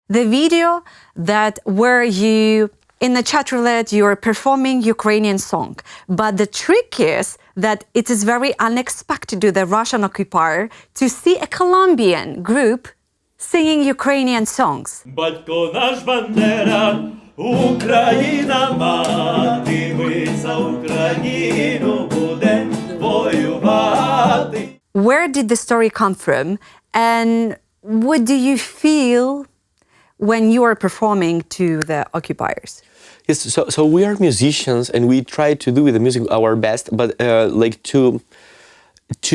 the video that where you, in the Chatroulette, you are performing Ukrainian song. But the trick is that it is very unexpected to the Russian occupier to see a Colombian group singing Ukrainian songs. Батько наш Бандера, Україна мати, ми за Україну будем воювати. Where did the story come from, and what do you feel when you are performing to the occupiers? Yes, so we are musicians and we try to do with the music our best, but like to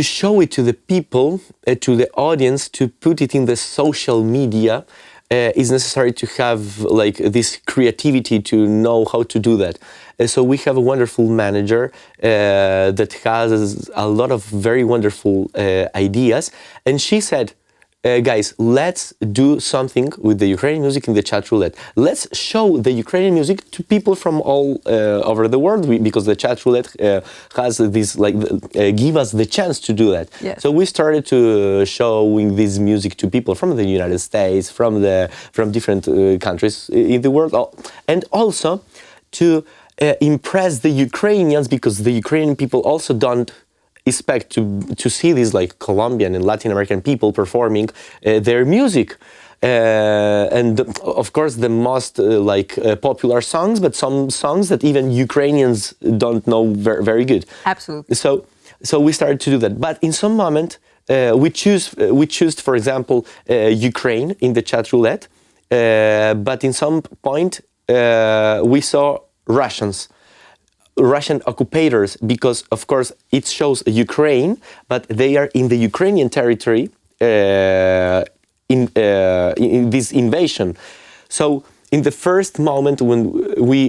show it to the people, to the audience, to put it in the social media, is necessary to have like this creativity to know how to do that. So we have a wonderful manager that has a lot of very wonderful ideas, and she said, guys, let's do something with the Ukrainian music in the Chatroulette. Let's show the Ukrainian music to people from all over the world, because the Chatroulette has this, like, give us the chance to do that. Yes. So we started to showing this music to people from the United States, from different countries in the world, and also to impress the Ukrainians, because the Ukrainian people also don't expect to see these like Colombian and Latin American people performing their music, and of course the most popular songs, but some songs that even Ukrainians don't know very good. Absolutely. So we started to do that, but in some moment we choose for example Ukraine in the Chatroulette, but in some point we saw Russian occupators, because of course it shows Ukraine, but they are in the Ukrainian territory in this invasion. So in the first moment when we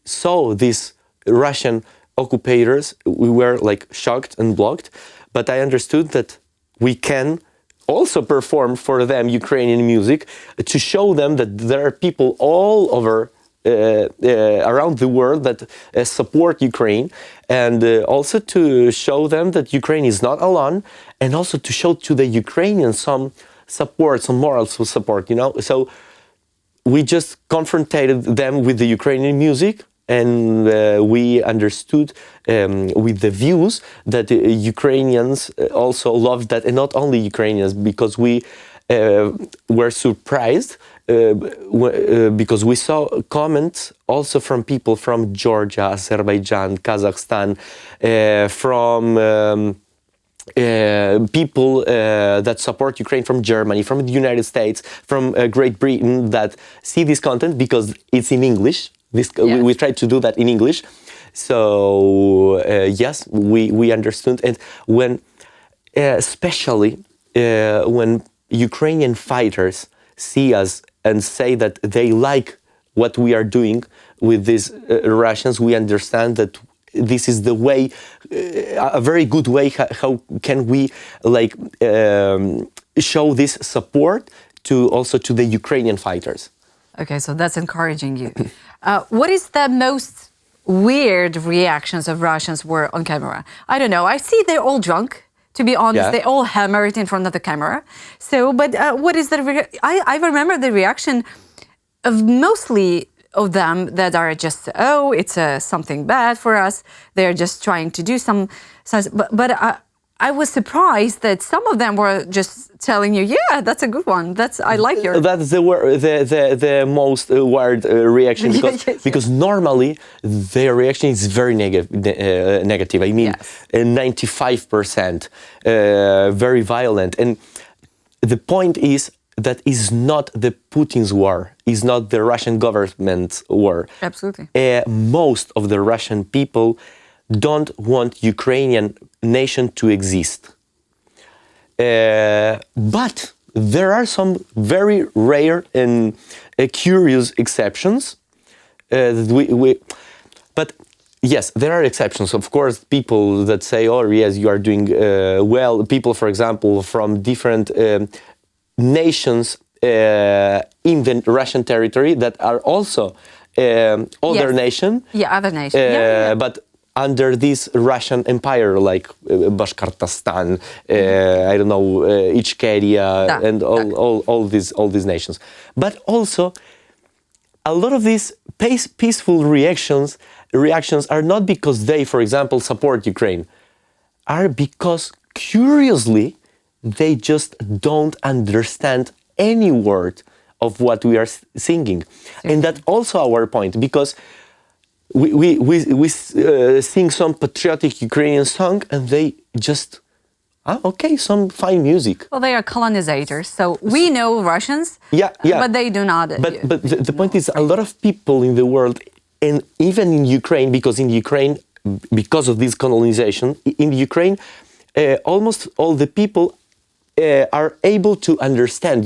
saw these Russian occupators, we were like shocked and blocked, but I understood that we can also perform for them Ukrainian music to show them that there are people all over around the world that support Ukraine, and also to show them that Ukraine is not alone, and also to show to the Ukrainians some support, some moral support, you know. So we just confronted them with the Ukrainian music, and we understood with the views that Ukrainians also loved that, and not only Ukrainians, because we were surprised because we saw comments also from people from Georgia, Azerbaijan, Kazakhstan, from people that support Ukraine from Germany, from the United States, from Great Britain, that see this content because it's in English. We tried to do that in English. So yes, we understood. And when, especially when Ukrainian fighters see us and say that they like what we are doing with these Russians, we understand that this is the way, a very good way, how can we like show this support to also to the Ukrainian fighters. Okay, so that's encouraging you. What is the most weird reactions of Russians were on camera? I don't know. I see they're all drunk. To be honest, Yeah. they all hammer it in front of the camera. So, but what is the... I remember the reaction of mostly of them that are just, oh, it's something bad for us. They're just trying to do some... But I was surprised that some of them were just telling you, yeah, that's a good one. I like your... That's the most weird reaction, because normally their reaction is very negative. I mean, Yes. 95%, very violent. And the point is that is not the Putin's war, is not the Russian government's war. Absolutely. Most of the Russian people don't want Ukrainian nation to exist. But there are some very rare and curious exceptions. But yes, there are exceptions. Of course, people that say, oh, yes, you are doing well. People, for example, from different nations in the Russian territory that are also other nation. Yeah, other nation. But under this Russian empire, like Bashkortostan, I don't know, Ichkeria, and all these nations. But also, a lot of these peaceful reactions are not because they, for example, support Ukraine, are because curiously they just don't understand any word of what we are singing. And that's also our point, because we sing some patriotic Ukrainian song and they just, okay, some fine music. Well, they are colonizers, so we know Russians, but they do not. But the point is, a lot of people in the world, and even in Ukraine, because of this colonization, in Ukraine, almost all the people are able to understand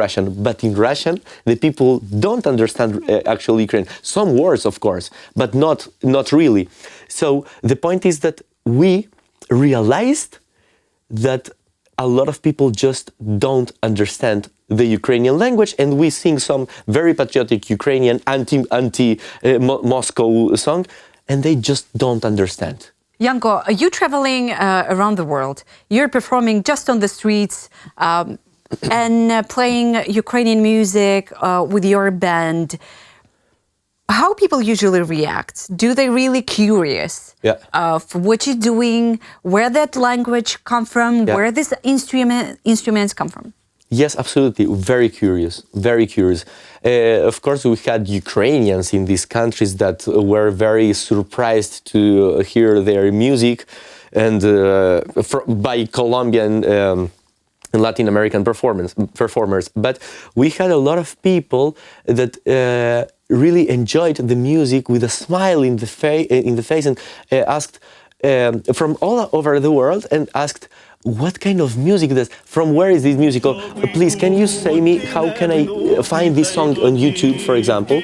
Russian, but in Russian, the people don't understand actually Ukraine. Some words, of course, but not really. So the point is that we realized that a lot of people just don't understand the Ukrainian language, and we sing some very patriotic Ukrainian anti-Moscow song, and they just don't understand. Ianko, are you traveling around the world? You're performing just on the streets and playing Ukrainian music with your band. How people usually react? Do they really curious of what you're doing, where that language come from, where these instruments come from? Yes, absolutely. Very curious, very curious. Of course, we had Ukrainians in these countries that were very surprised to hear their music, and by Colombian and Latin American performers. But we had a lot of people that really enjoyed the music with a smile in the face, and asked from all over the world, and asked, what kind of music is this? From where is this music? Oh, please, can you say me, how can I find this song on YouTube, for example?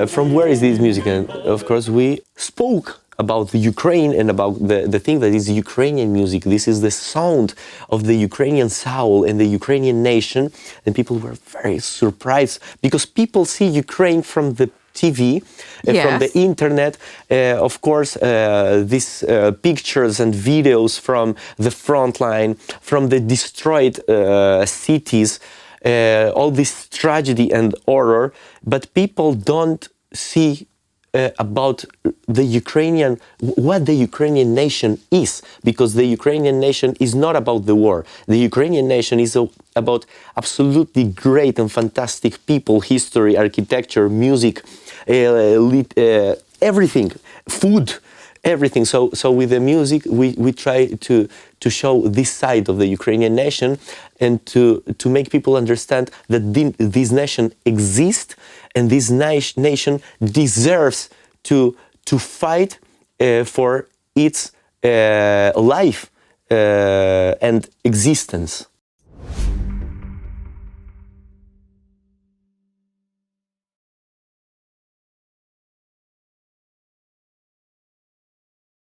From where is this music? And of course, we spoke about the Ukraine and about the thing that is Ukrainian music. This is the sound of the Ukrainian soul and the Ukrainian nation. And people were very surprised, because people see Ukraine from the TV, from the internet. Of course, these pictures and videos from the front line, from the destroyed cities, all this tragedy and horror. But people don't see about the Ukrainian, what the Ukrainian nation is, because the Ukrainian nation is not about the war. The Ukrainian nation is about absolutely great and fantastic people, history, architecture, music, everything, food, everything. So with the music, we try to show this side of the Ukrainian nation, and to make people understand that this nation exists, and this nation deserves to fight for its life and existence.